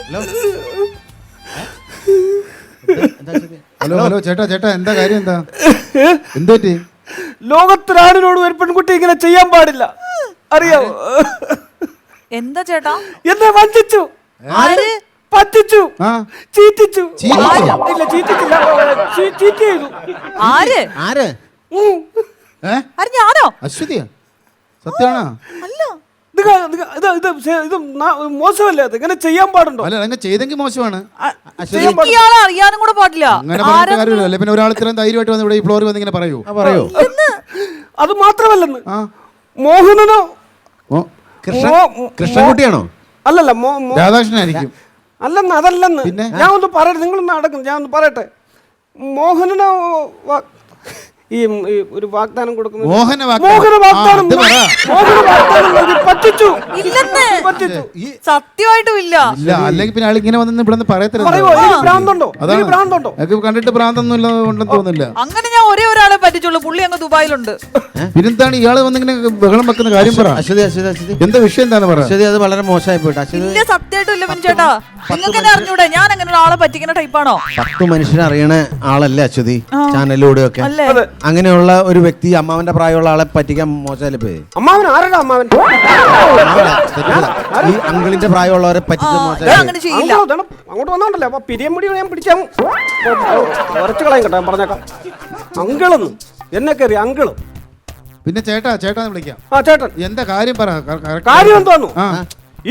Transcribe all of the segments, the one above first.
Hello hello ചേട്ടാ ചേട്ടാ എന്താ കാര്യം എന്താ എന്തേറ്റി? ലോകത്തിലാണിനോട് ഒരു പെൺകുട്ടി ഇങ്ങനെ ചെയ്യാൻ പാടില്ല, അറിയാവോ? എന്താ ചേട്ടാ? എന്നെ വഞ്ചിച്ചു, പറ്റിച്ചു, ചീറ്റിച്ചു. ഇല്ല, ചീറ്റിച്ചില്ല, ചീറ്റ് ചെയ്തു. ആര്? ആര്? ഞാനോ? അശ്വതിയാ? സത്യമാണോ? അല്ല, ഇത് മോശമല്ലേ? അത് ഇങ്ങനെ ചെയ്യാൻ പാടുണ്ടോ? അല്ല അങ്ങനെ ചെയ്തെങ്കിൽ മോശമാണ്. ഇയാളെ അറിയാനും കൂടെ പാടില്ല. അങ്ങനെ കാര്യമില്ല. പിന്നെ ഒരാൾ ഇത്രയും ധൈര്യമായിട്ട് വന്ന് ഇവിടെ ഈ ഫ്ലോറിൽ വന്ന് ഇങ്ങനെ പറയൂ? അത് മാത്രമല്ലെന്ന്, മോഹനനോ കൃഷ്ണൻകുട്ടിയാണോ? അല്ലല്ല, രാധാകൃഷ്ണനായിരിക്കും. അല്ലെന്ന്, അതല്ലെന്ന്. ഞാൻ ഒന്ന് പറയട്ടെ, നിങ്ങളൊന്ന് അടക്കും, ഞാൻ ഒന്ന് പറയട്ടെ. മോഹനനോ ഈ ഒരു വാഗ്ദാനം കൊടുക്കുന്നത്, മോഹന വാഗ്ദാനം പറ്റിച്ചു. ഇല്ലെന്ന്, സത്യമായിട്ടും ഇല്ല. അല്ലെങ്കിൽ പിന്നെ ആൾ ഇങ്ങനെ വന്ന് ഇവിടെ പറയത്തില്ല. കണ്ടിട്ട് ഭ്രാന്തൊന്നും ഉണ്ടെന്ന് തോന്നുന്നില്ല. അങ്ങനെ ഞാൻ ഒരേ ഒരാളെ പറ്റിച്ചുള്ളൂ, പുള്ളി അങ്ങ് ദുബായിലുണ്ട്. പിന്നെന്താണ് ഇയാള് വന്നിങ്ങനെ ബഹളം വെക്കുന്ന കാര്യം? പറ എന്താ വിഷയം? എന്താണ് പറ? അത് വളരെ മോശമായി പോയിട്ട്. സത്യമായിട്ടും ഇല്ല ചേട്ടാ. നിങ്ങൾക്ക് എന്നെ അറിഞ്ഞൂടെ? ഞാൻ അങ്ങനെ ഒരാളെ പറ്റിക്കുന്ന ടൈപ്പാണോ? 10 മനുഷ്യനെ അറിയണ ആളല്ലേ അശ്വതി, ചാനലിലൂടെ ഒക്കെ. അങ്ങനെയുള്ള ഒരു വ്യക്തി അമ്മാവന്റെ പ്രായമുള്ള ആളെ പറ്റിക്കാൻ മോശമല്ലേ പോയി? അമ്മാവൻ ആരാണ്? അമ്മാവൻ ഈ അങ്കിളിന്റെ പ്രായമുള്ളവരെ പറ്റിച്ച മോശം. അങ്ങോട്ട് വന്നോണ്ടല്ലോ, അപ്പൊ പിരിയമ്പടി ഞാൻ പിടിച്ചാൽ ഉറച്ചു കളയും കേട്ടോ, ഞാൻ പറഞ്ഞേക്കാം. അങ്കിളെന്ന് എന്നെ കയറി അങ്കിള്. പിന്നെ ചേട്ടാ ചേട്ടാന്ന് വിളിക്കാം. ആ ചേട്ടൻ, എന്താ കാര്യം പറ. കാര്യം എന്തോന്നു?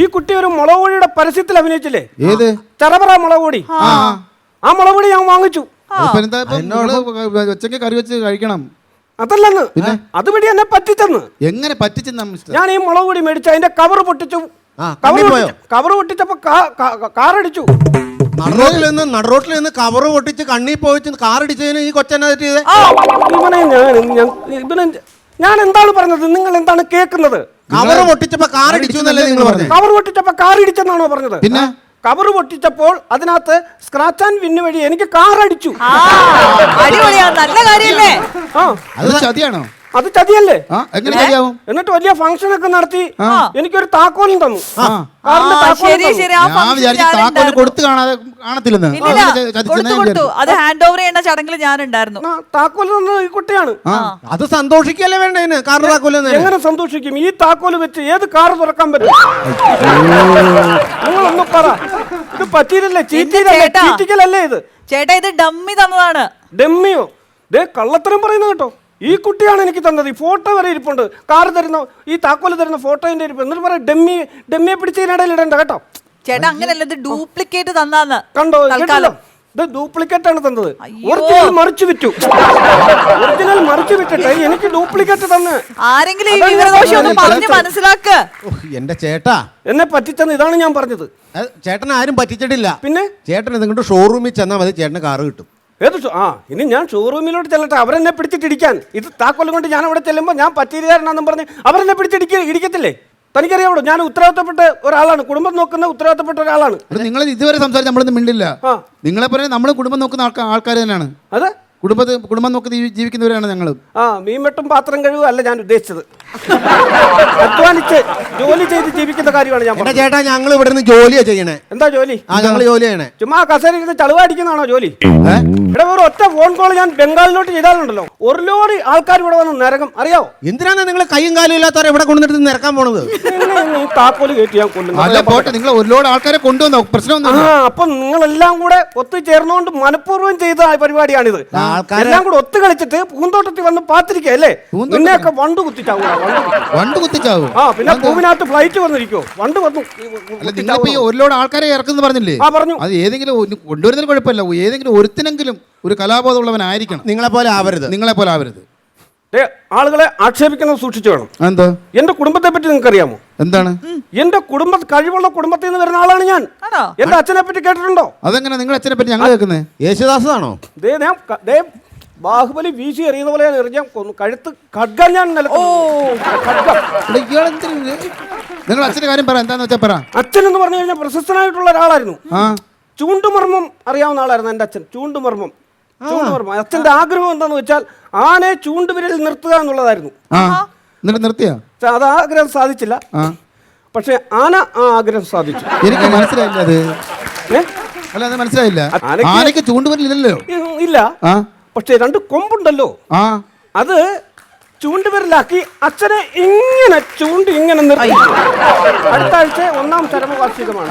ഈ കുട്ടി ഒരു മുളക് പൊടിയുടെ പരസ്യത്തിൽ അഭിനയിച്ചില്ലേ? ഏത്? ചറപറ മുളക് പൊടി. ആ മുളക് പൊടി ഞാൻ വാങ്ങിച്ചു. ഉച്ചക്ക് കറി വെച്ച് കഴിക്കണം. അതല്ലെന്ന്, അതുപടി എന്നെ പറ്റിച്ചെന്ന്. എങ്ങനെ പറ്റിച്ചെന്ന്? ഞാൻ ഈ മുളക് പൊടി മേടിച്ചു, അതിന്റെ കവർ പൊട്ടിച്ചു. കവർ പൊട്ടിച്ചപ്പോ കാറടിച്ചു. നടുറോട്ടിൽ നിന്ന് കവറ് പൊട്ടിച്ച് കണ്ണി പോയിട്ട് കാറടിച്ചതിന് ഈ കൊച്ചെന്നാ ചെയ്തേ? ഞാൻ എന്താണ് പറഞ്ഞത്? നിങ്ങൾ എന്താണ് കേൾക്കുന്നത്? കവറ് പൊട്ടിച്ചപ്പോ കാറടിച്ചു എന്നല്ലേ നിങ്ങൾ പറഞ്ഞത്? കവർ പൊട്ടിച്ചപ്പോ കാറിടിച്ചെന്നാണോ പറഞ്ഞത്? പിന്നെ കവർ പൊട്ടിച്ചപ്പോൾ അതിനകത്ത് സ്ക്രാച്ച് ആൻഡ് വിന്ന് വഴി എനിക്ക് കാറടിച്ചു. നല്ല കാര്യല്ലേ? അത് ചതിയാണോ? അത് ചതിയല്ലേ? എന്നിട്ട് വലിയ ഫംഗ്ഷൻ ഒക്കെ നടത്തി എനിക്കൊരു താക്കോലും തന്നു. അത് ഹാൻഡ് ഓവർ ചെയ്യേണ്ട ചടങ്ങിൽ ഞാൻ ഉണ്ടായിരുന്നു. താക്കോല് തന്നത് ഈ കുട്ടിയാണ്. അത് സന്തോഷിക്കല്ലേ വേണ്ടേ? കാറിന്റെ താക്കോല് എങ്ങനെ സന്തോഷിക്കും? ഈ താക്കോല് വെച്ച് ഏത് കാർ തുറക്കാൻ പറ്റും? നിങ്ങളൊന്ന് പറ. ഇത് പറ്റിയില്ലല്ലേ? ചീറ്റിക്കലല്ലേ ഇത്? ചേട്ടാ, ഇത് ഡമ്മി തന്നതാണ്. ഡമ്മിയോ? കള്ളത്തരം പറയുന്നത് കേട്ടോ. ഈ കുട്ടിയാണ് എനിക്ക് തന്നത്. ഈ ഫോട്ടോ വരെ ഇരിപ്പുണ്ട്. കാർ തരുന്ന, ഈ താക്കോല് തരുന്ന ഫോട്ടോന്റെ ഇരിപ്പ്. എന്നിട്ട് പറയാം ഡമ്മിയെ പിടിച്ചതിനിടയിൽ ഇടണ്ട കേട്ടോ. ചേട്ടാ, അങ്ങനല്ല, ഇത് ഡ്യൂപ്ലിക്കേറ്റ് തന്നാന്ന്. കണ്ടോ? ഇത് ഡ്യൂപ്ലിക്കേറ്റ് ആണ് തന്നത്. ഒറിജിനൽ മറിച്ചു വിറ്റു. ഒറിജിനൽ മറിച്ചു വിട്ടിട്ട് എനിക്ക് ഡ്യൂപ്ലിക്കേറ്റ് തന്നെ. ആരെങ്കിലും മനസ്സിലാക്ക്. എന്റെ ചേട്ടാ, എന്നെ പറ്റിച്ചെന്ന് ഇതാണ് ഞാൻ പറഞ്ഞത്. ചേട്ടൻ ആരും പറ്റിച്ചിട്ടില്ല. പിന്നെ ചേട്ടൻ നിങ്ങളുടെ ഷോറൂമിൽ ചെന്നാൽ മതി, ചേട്ടന് കാറ് കിട്ടും. ഇനി ഞാൻ ഷോറൂമിലോട്ട് ചെല്ലട്ടെ, അവരെന്നെ പിടിച്ചിട്ടിടിക്കാൻ. ഇത് താക്കോലും കൊണ്ട് ഞാൻ അവിടെ ചെല്ലുമ്പോൾ ഞാൻ പറ്റിയിരിക്കാരനാന്നും പറഞ്ഞ് അവരെന്നെ ഇടിക്കത്തില്ലേ? തനിക്കറിയാവോ, ഞാൻ ഉത്തരവാദിത്തപ്പെട്ട ഒരാളാണ്, കുടുംബം നോക്കുന്ന ഉത്തരവാദിത്തപ്പെട്ട ഒരാളാണ്. നിങ്ങൾ ഇതുവരെ സംസാരിച്ച് നമ്മളൊന്നും മിണ്ടില്ല. നിങ്ങളെ പോലെ നമ്മൾ കുടുംബം നോക്കുന്ന ആൾക്കാർ തന്നെയാണ്. അതെ, കുടുംബം നോക്കി ജീവിക്കുന്നവരാണ് ഞങ്ങൾ. മീൻ വെട്ടും പാത്രം കഴിവും അല്ല ഞാൻ ഉദ്ദേശിച്ചത്. അധ്വാനിച്ച് ജോലി ചെയ്ത് ജീവിക്കുന്ന കാര്യമാണ് ഞാൻ പറഞ്ഞത്. ചേട്ടാ, ഞങ്ങൾ ഇവിടെ നിന്ന് ജോലിയാ ചെയ്യണേ. എന്താ ജോലി? ഞങ്ങൾ ജോലി ചെയ്യണേ. ചുമ്മാ കസേരയിരുന്ന് ചളുവാടിക്കുന്നതാണോ ജോലി? ഇവിടെ ഒരു ഒറ്റ ഫോൺ കോൾ ഞാൻ ബംഗാളിലോട്ട് ചെയ്താലുണ്ടല്ലോ, ഒരു ലോറി ആൾക്കാർ ഇവിടെ വന്ന് നിരകം, അറിയാവോ? എന്തിനാണ് നിങ്ങൾ കൈയും കാലും ഇല്ലാത്തവരെ ഇവിടെ കൊണ്ടുവന്നിട്ട് നിരക്കാൻ പോണത്? താക്കോല് കയറ്റി ഞാൻ കൊല്ലുന്നു. നിങ്ങൾ ഒരു ലോഡ് ആൾക്കാരെ കൊണ്ടുവന്നോ? പ്രശ്നം. അപ്പൊ നിങ്ങളെല്ലാം കൂടെ ഒത്തുചേർന്നുകൊണ്ട് മനഃപൂർവ്വം ചെയ്ത പരിപാടിയാണിത്. എല്ലാം കൂടെ ഒത്തു കളിച്ചിട്ട് പൂന്തോട്ടത്തിൽ വന്ന് പാത്തിരിക്കല്ലേ? നിന്നെയൊക്കെ വണ്ട് കുത്തിച്ചാവും. പിന്നെ പൂവിനകത്ത് ഫ്ലൈറ്റ് വന്നിരിക്കോ? വണ്ട് വന്നു. ഒരു ലോഡ് ആൾക്കാരെ ഇറക്കുന്നു പറഞ്ഞില്ലേ? പറഞ്ഞു. അത് ഏതെങ്കിലും കൊണ്ടുവരുന്നതിന് കുഴപ്പമില്ല, ഏതെങ്കിലും ഒരുത്തിനെങ്കിലും ഒരു കലാബോധമുള്ളവനായിരിക്കണം. നിങ്ങളെ പോലെ ആവരുത്. ആളുകളെ ആക്ഷേപിക്കുന്നത് സൂക്ഷിച്ചു വേണം. എന്താ? എന്റെ കുടുംബത്തെ പറ്റി നിങ്ങൾക്ക് അറിയാമോ? എന്താണ്? എന്റെ കഴിവുള്ള കുടുംബത്തിൽ നിന്ന് വരുന്ന ആളാണ് ഞാൻ. എന്റെ അച്ഛനെ പറ്റി കേട്ടിട്ടുണ്ടോ? അതെങ്ങനെ നിങ്ങളുടെ അച്ഛനെ പറ്റി ഞങ്ങൾ കേൾക്കുന്നത്? യേശുദാസാണോ? ബാഹുബലി വീശി എറിയുന്ന പോലെ ഞാൻ എറിഞ്ഞാൽ കഴുത്ത് ഖഡ്ഗം ഞാൻ നിങ്ങൾ അച്ഛന്റെ കാര്യം പറ. എന്താന്ന് വെച്ചാ പറ. അച്ഛൻ എന്ന് പറഞ്ഞു കഴിഞ്ഞാൽ പ്രശസ്തനായിട്ടുള്ള ഒരാളായിരുന്നു. ചൂണ്ടുമർമ്മം അറിയാവുന്ന ആളായിരുന്നു എന്റെ അച്ഛൻ. ചൂണ്ടുമർമ്മം. അച്ഛന്റെ ആഗ്രഹം എന്താന്ന് വെച്ചാൽ ആനയെ ചൂണ്ടുവിരലിൽ നിർത്തുക എന്നുള്ളതായിരുന്നു. നിർത്തിയ അത് ആഗ്രഹം സാധിച്ചില്ല. പക്ഷെ ആന ആ ആഗ്രഹം സാധിച്ചു. എനിക്ക് മനസ്സിലായില്ല അത്. അല്ല അത് മനസ്സിലായില്ല. ആനയ്ക്ക് ആനയ്ക്ക് ചൂണ്ടുവിരലില്ലല്ലോ. ഇല്ല, ആ പക്ഷെ 2 കൊമ്പുണ്ടല്ലോ. ആ അത് ചൂണ്ടുവിരലാക്കി അച്ഛനെ ഇങ്ങനെ ചൂണ്ടി ഇങ്ങനെ നിർത്തി. അടുത്ത ആഴ്ച 1-ാം ചരമവാർഷികമാണ്.